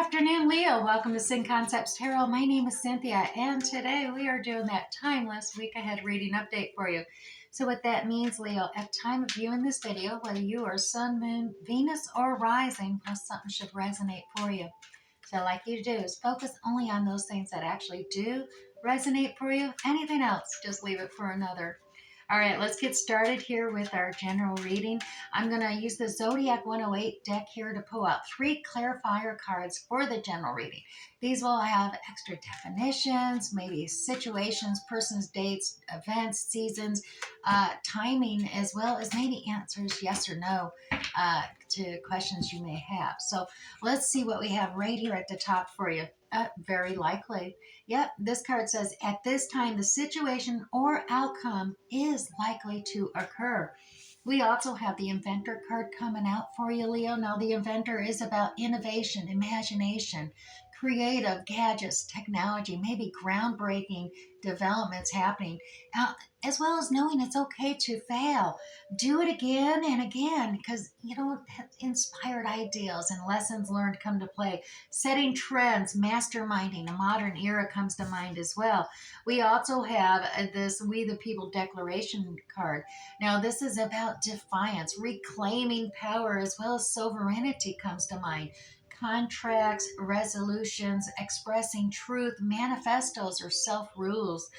afternoon, Leo. Welcome to Sin Concepts Tarot. My name is Cynthia, and today we are doing that timeless week ahead reading update for you. So what that means, Leo, at time of viewing this video, whether you are Sun, Moon, Venus, or Rising, something should resonate for you. So like you do is focus only on those things that actually do resonate for you. Anything else, just leave it for another. All right, let's get started here with our general reading. I'm going to use the Zodiac 108 deck here to pull out 3 clarifier cards for the general reading. These will have extra definitions, maybe situations, persons, dates, events, seasons, timing, as well as maybe answers yes or no to questions you may have. So let's see what we have right here at the top for you. Very likely. Yep, this card says, at this time, the situation or outcome is likely to occur. We also have the Inventor card coming out for you, Leo. Now, the Inventor is about innovation, imagination, creative gadgets, technology, maybe groundbreaking developments happening, as well as knowing it's okay to fail. Do it again and again because, inspired ideas and lessons learned come to play. Setting trends, masterminding, a modern era comes to mind as well. We also have this We the People Declaration card. Now, this is about defiance, reclaiming power, as well as sovereignty comes to mind. Contracts, resolutions, expressing truth, manifestos, or self-rules.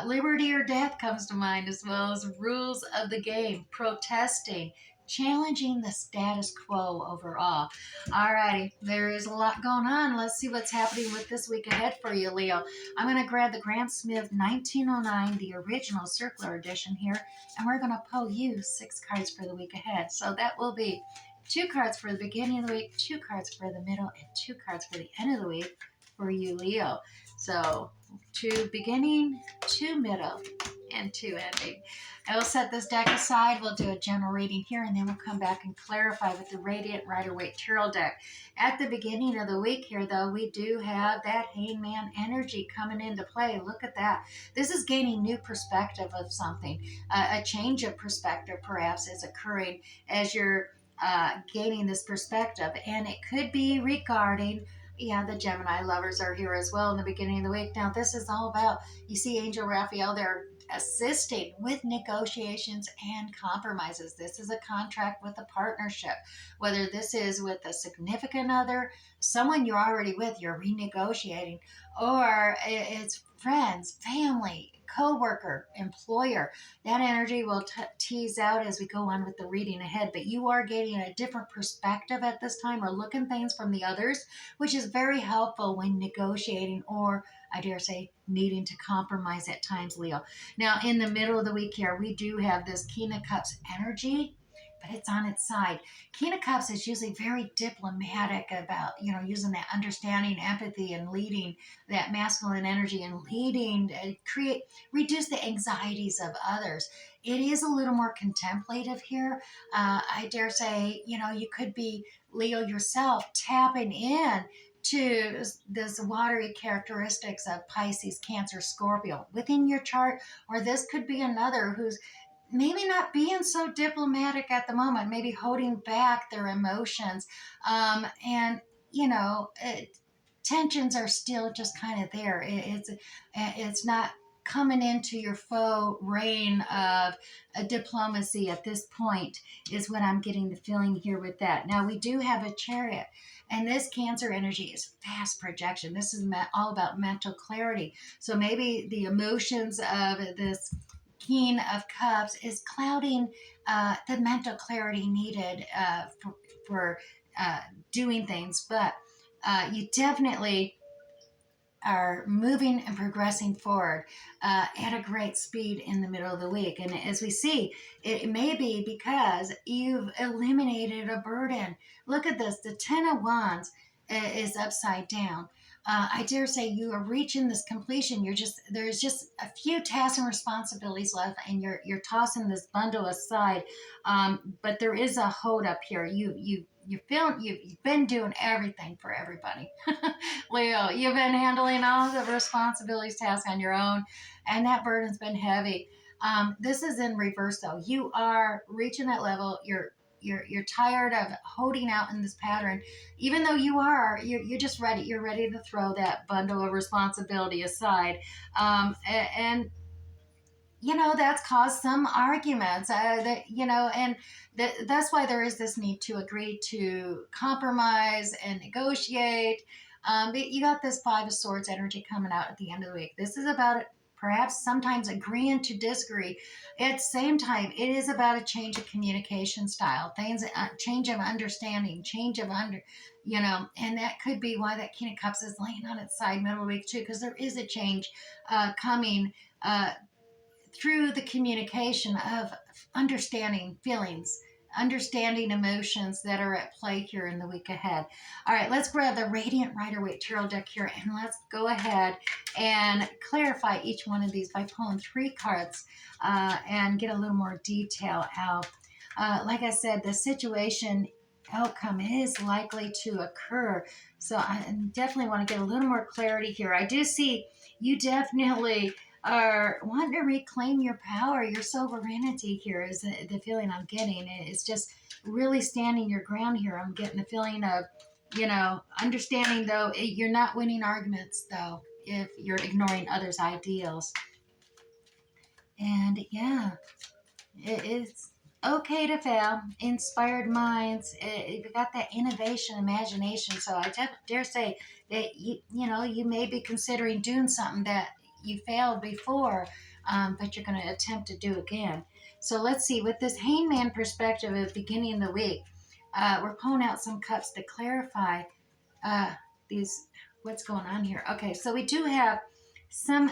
Liberty or death comes to mind, as well as rules of the game, protesting, challenging the status quo overall. Alrighty, there is a lot going on. Let's see what's happening with this week ahead for you, Leo. I'm going to grab the Grant Smith 1909, the original circular edition here, and we're going to pull you 6 cards for the week ahead. So that will be 2 cards for the beginning of the week, 2 cards for the middle, and 2 cards for the end of the week for you, Leo. So 2 beginning, 2 middle, and 2 ending. I will set this deck aside. We'll do a general reading here, and then we'll come back and clarify with the Radiant Rider-Waite Tarot deck. At the beginning of the week here, though, we do have that Hangman energy coming into play. Look at that. This is gaining new perspective of something. A change of perspective, perhaps, is occurring as you're gaining this perspective, and it could be regarding the Gemini lovers are here as well in the beginning of the week. Now, this is all about, you see Angel Raphael there assisting with negotiations and compromises. This is a contract with a partnership, whether this is with a significant other, someone you're already with, you're renegotiating, or it's friends, family, co-worker, employer. That energy will tease out as we go on with the reading ahead, but you are getting a different perspective at this time, or looking things from the others, which is very helpful when negotiating, or I dare say needing to compromise at times, Leo. Now, in the middle of the week here, we do have this King of Cups energy, but it's on its side. King of Cups is usually very diplomatic about, using that understanding, empathy, and leading that masculine energy and leading, reduce the anxieties of others. It is a little more contemplative here. I dare say, you could be, Leo, yourself tapping in to this watery characteristics of Pisces, Cancer, Scorpio within your chart, or this could be another who's maybe not being so diplomatic at the moment, maybe holding back their emotions. Tensions are still just kind of there. It's not coming into your faux reign of diplomacy at this point, is what I'm getting the feeling here with that. Now, we do have a Chariot, and this Cancer energy is fast projection. This is all about mental clarity. So maybe the emotions of this King of Cups is clouding the mental clarity needed for doing things, but you definitely are moving and progressing forward at a great speed in the middle of the week. And as we see, it may be because you've eliminated a burden. Look at this. The Ten of Wands is upside down. I dare say you are reaching this completion. There's just a few tasks and responsibilities left, and you're tossing this bundle aside. But there is a hold up here. You've been doing everything for everybody. Leo, you've been handling all the responsibilities, tasks on your own, and that burden's been heavy. This is in reverse, though. You are reaching that level. you're tired of holding out in this pattern, even though you're just ready. You're ready to throw that bundle of responsibility aside, and that's caused some arguments, and that's why there is this need to agree to compromise and negotiate. But you got this Five of Swords energy coming out at the end of the week. This is about perhaps sometimes agreeing to disagree. At the same time, it is about a change of communication style, things, change of understanding, change of and that could be why that King of Cups is laying on its side middle of the week too, because there is a change coming. Through the communication of understanding feelings, understanding emotions that are at play here in the week ahead. All right, let's grab the Radiant Rider-Waite Tarot deck here and let's go ahead and clarify each one of these by pulling 3 cards and get a little more detail out. Like I said, the situation outcome is likely to occur. So I definitely want to get a little more clarity here. I do see you definitely are wanting to reclaim your power, your sovereignty here is the feeling I'm getting. It's just really standing your ground here. I'm getting the feeling of, understanding though, you're not winning arguments though, if you're ignoring others' ideals. And yeah, it's okay to fail. Inspired minds, you've got that innovation, imagination. So I dare say that you may be considering doing something that you failed before, but you're going to attempt to do again. So let's see, with this hangman perspective at the beginning of the week, we're pulling out some cups to clarify these what's going on here. Okay, so we do have some,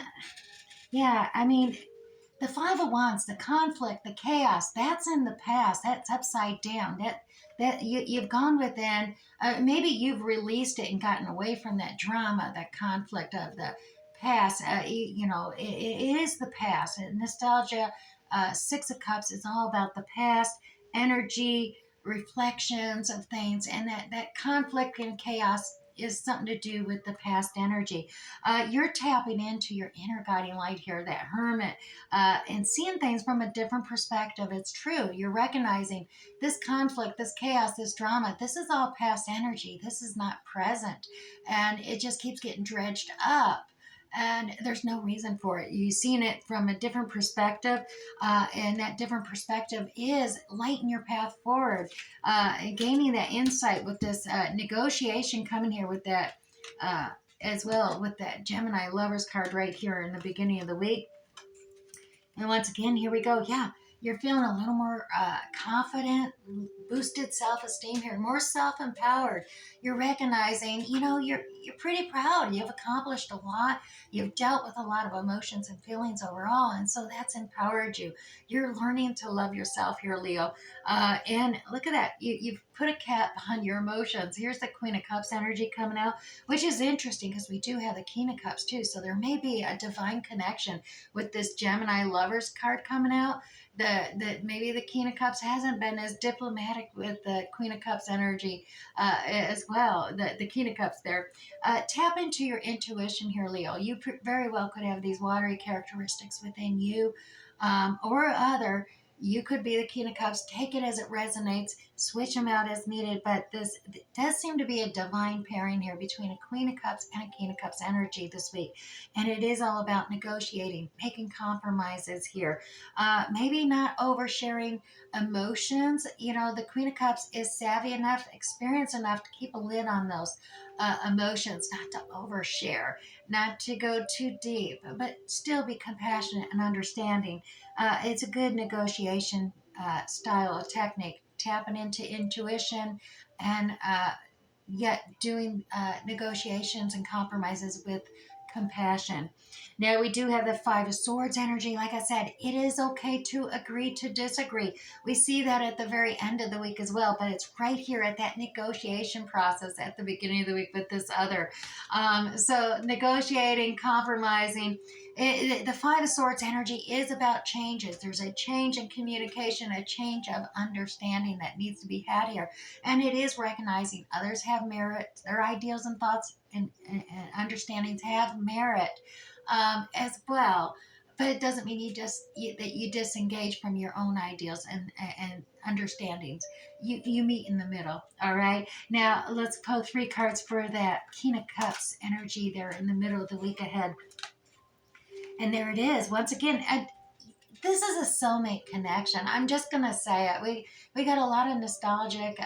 yeah, I mean, the Five of Wands, the conflict, the chaos, that's in the past. That's upside down. That you've gone within. Maybe you've released it and gotten away from that drama, that conflict of the past. It is the past. Nostalgia, 6 of Cups is all about the past, energy, reflections of things, and that conflict and chaos is something to do with the past energy. You're tapping into your inner guiding light here, that hermit, and seeing things from a different perspective. It's true. You're recognizing this conflict, this chaos, this drama. This is all past energy. This is not present. And it just keeps getting dredged up. And there's no reason for it. You've seen it from a different perspective, and that different perspective is lighting your path forward, gaining that insight with this negotiation coming here with that, as well with that Gemini Lovers card right here in the beginning of the week. And once again, here we go. Yeah, you're feeling a little more confident, boosted self-esteem here, more self-empowered. You're recognizing, you're pretty proud. You've accomplished a lot. You've dealt with a lot of emotions and feelings overall, and so that's empowered you. You're learning to love yourself here, Leo. And look at that. You've put a cap on your emotions. Here's the Queen of Cups energy coming out, which is interesting because we do have the King of Cups too. So there may be a divine connection with this Gemini Lovers card coming out. That maybe the King of Cups hasn't been as diplomatic with the Queen of Cups energy as well. The King of Cups there. Tap into your intuition here, Leo. You very well could have these watery characteristics within you, or other. You could be the King of Cups. Take it as it resonates. Switch them out as needed. But this does seem to be a divine pairing here between a Queen of Cups and a King of Cups energy this week. And it is all about negotiating, making compromises here. Maybe not oversharing emotions. The Queen of Cups is savvy enough, experienced enough to keep a lid on those emotions, not to overshare, not to go too deep, but still be compassionate and understanding. It's a good negotiation style of technique, tapping into intuition and yet doing negotiations and compromises with compassion. Now, we do have the Five of Swords energy. Like I said, it is okay to agree to disagree. We see that at the very end of the week as well, but it's right here at that negotiation process at the beginning of the week with this other. So negotiating, compromising. The Five of Swords energy is about changes. There's a change in communication, a change of understanding that needs to be had here. And it is recognizing others have merit, their ideals and thoughts and understandings have merit as well. but it doesn't mean that you disengage from your own ideals and understandings. You meet in the middle. All right. Now let's pull 3 cards for that King of Cups energy there in the middle of the week ahead. And there it is. Once again, this is a soulmate connection. I'm just gonna say it. We got a lot of nostalgic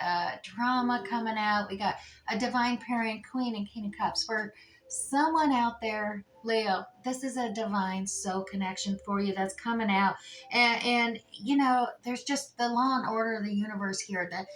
drama coming out. We got a divine pairing, Queen and King of Cups. For someone out there, Leo, this is a divine soul connection for you that's coming out. And you know, there's just the law and order of the universe here. That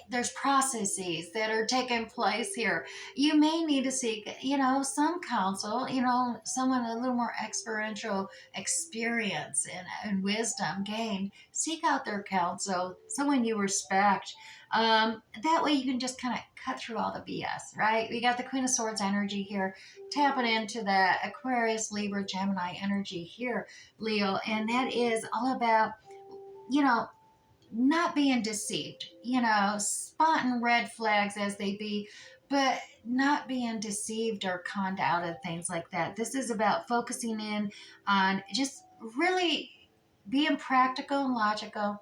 there's processes that are taking place here. You may need to seek, you know, some counsel, you know, someone a little more experiential experience and wisdom gained. Seek out their counsel, someone you respect. That way you can just kind of cut through all the BS, right? We got the Queen of Swords energy here, tapping into the Aquarius, Libra, Gemini energy here, Leo. And that is all about, you know, not being deceived, you know, spotting red flags as they be, but not being deceived or conned out of things like that. This is about focusing in on just really being practical and logical,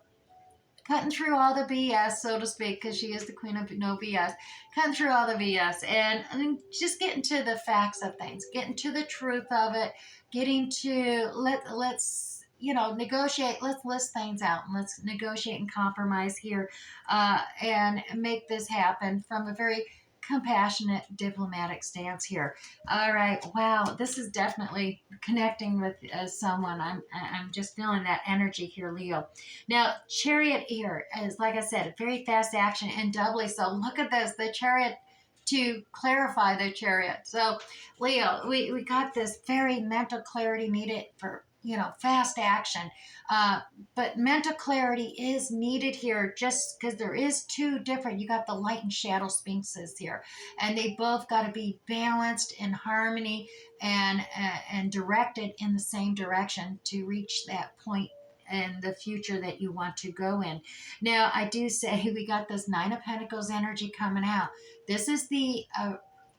cutting through all the BS, so to speak, because she is the queen of no BS, cutting through all the BS and just getting to the facts of things, getting to the truth of it, getting to let's you know negotiate. Let's list things out and let's negotiate and compromise here, and make this happen from a very compassionate diplomatic stance here. All right, wow, this is definitely connecting with someone. I'm just feeling that energy here, Leo. Now, Chariot here is, like I said, very fast action and doubly so. Look at this, the Chariot, to clarify the Chariot. So, Leo, we got this very mental clarity needed for, you know, fast action. Uh, but mental clarity is needed here just because there is two different, you got the light and shadow sphinxes here, and they both got to be balanced in harmony and directed in the same direction to reach that point and the future that you want to go in. Now, I do say we got this Nine of Pentacles energy coming out. This is the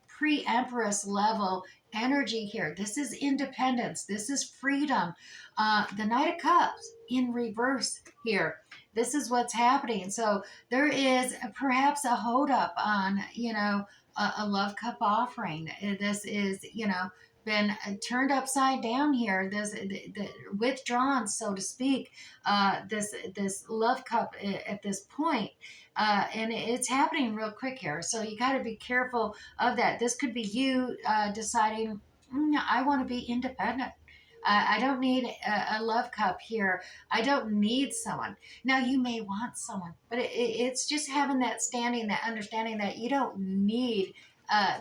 pre Empress level energy here. This is independence. This is freedom. The Knight of Cups in reverse here. This is what's happening. So there is perhaps a hold up on, you know, a love cup offering. This is, you know, been turned upside down here. This the withdrawn, so to speak. This love cup at this point, and it's happening real quick here. So you got to be careful of that. This could be you deciding, I want to be independent. I don't need a love cup here. I don't need someone. Now, you may want someone, but it's just having that standing, that understanding that you don't need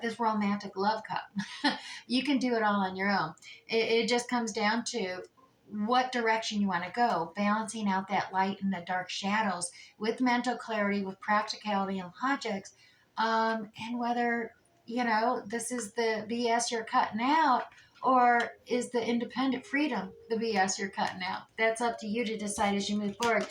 this romantic love cup. You can do it all on your own. It just comes down to what direction you want to go, balancing out that light and the dark shadows with mental clarity, with practicality and logics, and whether, you know, this is the BS you're cutting out, or is the independent freedom the BS you're cutting out? That's up to you to decide as you move forward.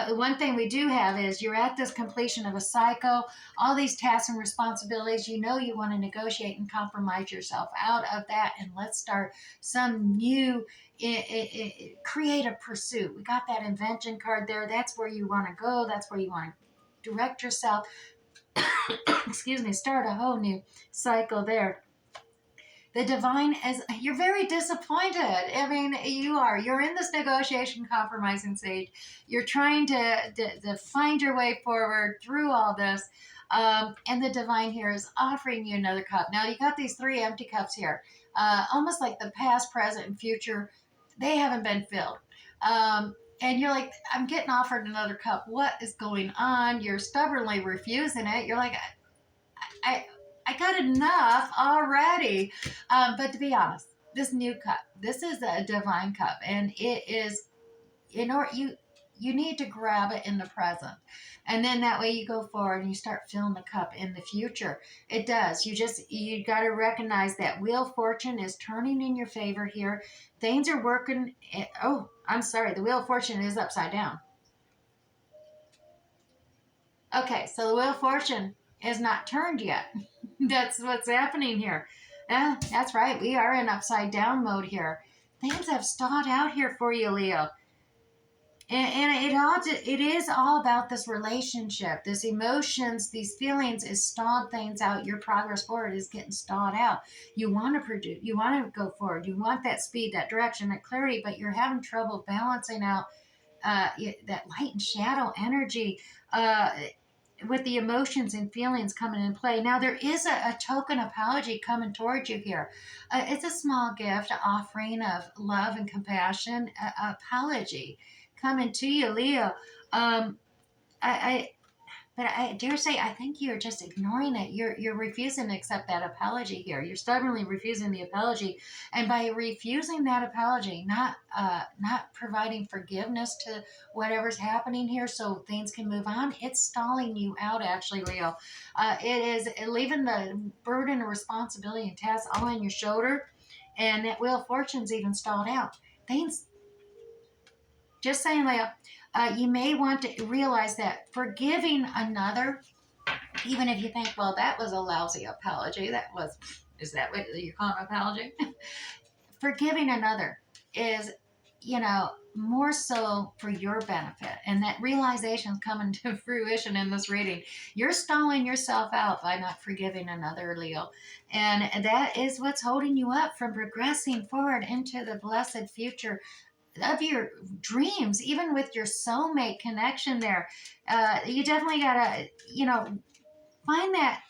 One thing we do have is you're at this completion of a cycle, all these tasks and responsibilities. You know you want to negotiate and compromise yourself out of that, and let's start some new creative pursuit. We got that invention card there. That's where you want to go. That's where you want to direct yourself. Excuse me, start a whole new cycle there. The divine, as you're very disappointed. I mean, you're in this negotiation compromising stage. You're trying to find your way forward through all this. And the divine here is offering you another cup. Now you got these 3 empty cups here, almost like the past, present, and future. They haven't been filled. And you're like, I'm getting offered another cup. What is going on? You're stubbornly refusing it. You're like, I, I got enough already. But to be honest, this new cup, this is a divine cup, and it is, in order, you need to grab it in the present, and then that way you go forward and you start filling the cup in the future. It does. You got to recognize that Wheel of Fortune is turning in your favor here. Things are working. Oh, I'm sorry. The Wheel of Fortune is upside down. Okay, so the Wheel of Fortune is not turned yet. That's what's happening here. Yeah, that's right. We are in upside down mode here. Things have stalled out here for you, Leo. And it is all about this relationship, this emotions, these feelings is stalled things out. Your progress forward is getting stalled out. You want to produce, you want to go forward, you want that speed, that direction, that clarity, but you're having trouble balancing out that light and shadow energy. With the emotions and feelings coming in play. Now, there is a token apology coming towards you here. It's a small gift, offering of love and compassion, apology coming to you, Leo. I but I dare say, I think you're just ignoring it. You're refusing to accept that apology here. You're stubbornly refusing the apology, and by refusing that apology, not providing forgiveness to whatever's happening here, so things can move on. It's stalling you out, actually, Leo. It is leaving the burden of responsibility and tasks all on your shoulder, and that wheel of fortune's even stalled out. Things just saying, Leo, you may want to realize that forgiving another, even if you think, well, that was a lousy apology, is that what you call an apology? Forgiving another is, more so for your benefit. And that realization is coming to fruition in this reading. You're stalling yourself out by not forgiving another, Leo. And that is what's holding you up from progressing forward into the blessed future of your dreams, even with your soulmate connection there. You definitely gotta, find that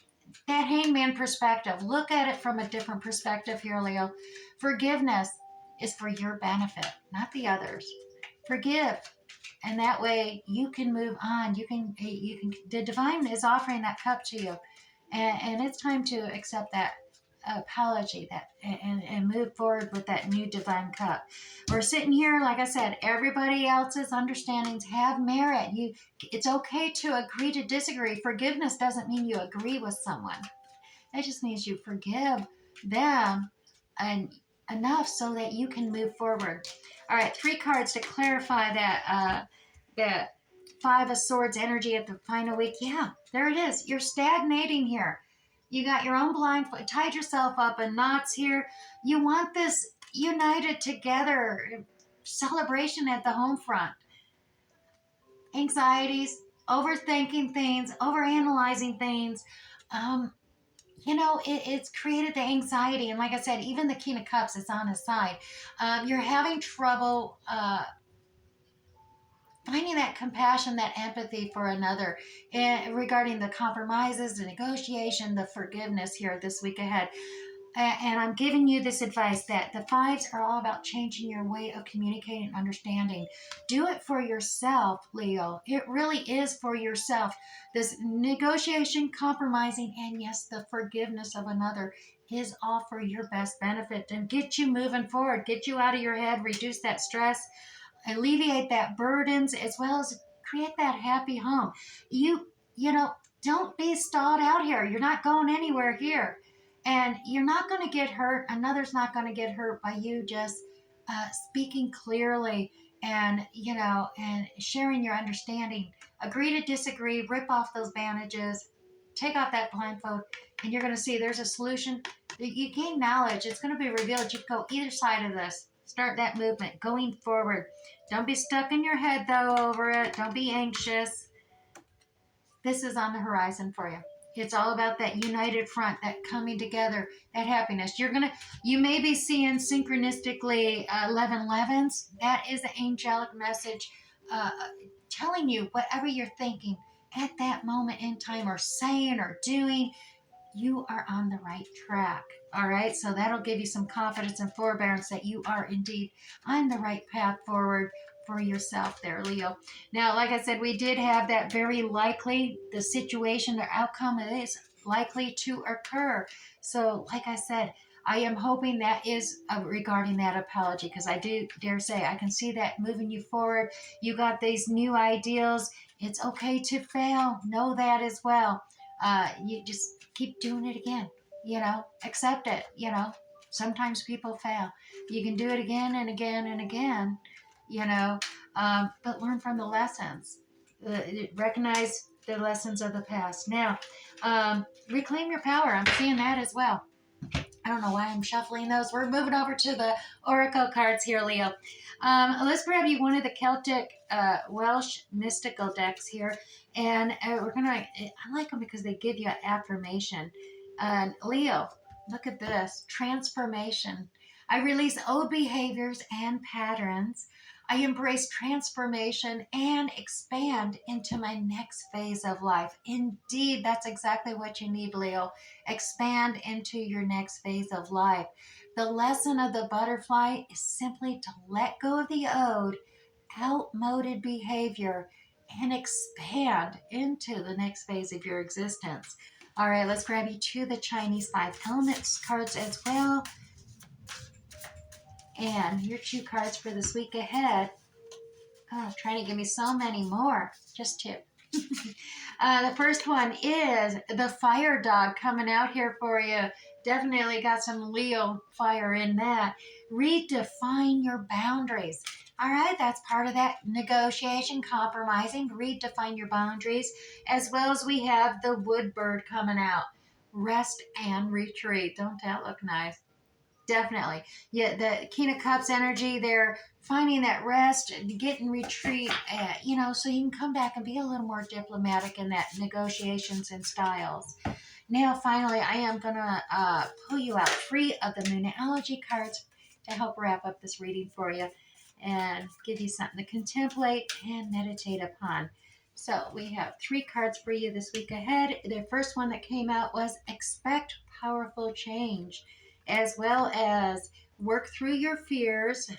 hangman perspective. Look at it from a different perspective here, Leo. Forgiveness is for your benefit, not the others. Forgive, and that way you can move on. You can. The divine is offering that cup to you, and it's time to accept that apology, that and move forward with that new divine cup. We're sitting here, like I said, everybody else's understandings have merit. It's okay to agree to disagree. Forgiveness doesn't mean you agree with someone. It just means you forgive them and enough so that you can move forward. All right, 3 cards to clarify that Five of Swords energy at the final week. Yeah, there it is. You're stagnating here. You got your own blindfold, tied yourself up in knots here. You want this united together celebration at the home front. Anxieties, overthinking things, overanalyzing things. Um, it's created the anxiety. And like I said, even the King of Cups is on his side. You're having trouble finding that compassion, that empathy for another, and regarding the compromises, the negotiation, the forgiveness here this week ahead. And I'm giving you this advice that the fives are all about changing your way of communicating and understanding. Do it for yourself, Leo. It really is for yourself. This negotiation, compromising, and yes, the forgiveness of another is all for your best benefit and get you moving forward, get you out of your head, reduce that stress, alleviate that burdens, as well as create that happy home. You don't be stalled out here. You're not going anywhere here, and you're not going to get hurt. Another's not going to get hurt by you just speaking clearly and and sharing your understanding. Agree to disagree. Rip off those bandages. Take off that blindfold, and you're going to see there's a solution. You gain knowledge. It's going to be revealed. You go either side of this. Start that movement going forward. Don't be stuck in your head, though, over it. Don't be anxious. This is on the horizon for you. It's all about that united front, that coming together, that happiness. You may be seeing synchronistically 1111s. That is the angelic message telling you whatever you're thinking at that moment in time, or saying or doing, you are on the right track. All right. So that'll give you some confidence and forbearance that you are indeed on the right path forward for yourself there, Leo. Now, like I said, we did have that very likely, the situation, the outcome is likely to occur. So, like I said, I am hoping that is regarding that apology, because I do dare say I can see that moving you forward. You got these new ideals. It's okay to fail. Know that as well. You just keep doing it again. Accept it. Sometimes people fail. You can do it again and again and again. But learn from the lessons. Recognize the lessons of the past. Now, reclaim your power. I'm seeing that as well. I don't know why I'm shuffling those. We're moving over to the Oracle cards here, Leo. Let's grab you one of the Celtic Welsh mystical decks here. And we're going to, I like them because they give you an affirmation. Leo, look at this transformation. I release old behaviors and patterns. I embrace transformation and expand into my next phase of life. Indeed, that's exactly what you need, Leo. Expand into your next phase of life. The lesson of the butterfly is simply to let go of the old, outmoded behavior and expand into the next phase of your existence. All right, let's grab you to the Chinese Five Elements cards as well. And your two cards for this week ahead. Oh, trying to give me so many more. Just two. The first one is the fire dog coming out here for you. Definitely got some Leo fire in that. Redefine your boundaries. All right, that's part of that negotiation, compromising. Redefine your boundaries. As well as we have the wood bird coming out. Rest and retreat. Don't that look nice? Definitely. Yeah, the King of Cups energy, they're finding that rest, getting retreat, so you can come back and be a little more diplomatic in that negotiations and styles. Now, finally, I am going to pull you out 3 of the Moonology cards to help wrap up this reading for you and give you something to contemplate and meditate upon. So we have 3 cards for you this week ahead. The first one that came out was Expect Powerful Change, as well as work through your fears.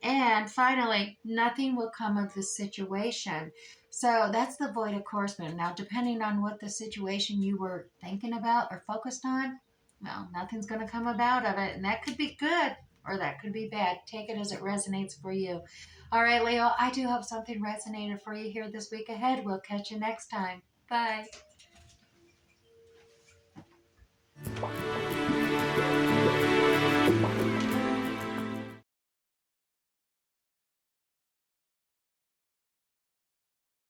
And finally, nothing will come of this situation. So that's the Void of Horseman. Now, depending on what the situation you were thinking about or focused on, well, nothing's going to come about of it. And that could be good or that could be bad. Take it as it resonates for you. All right, Leo, I do hope something resonated for you here this week ahead. We'll catch you next time. Bye.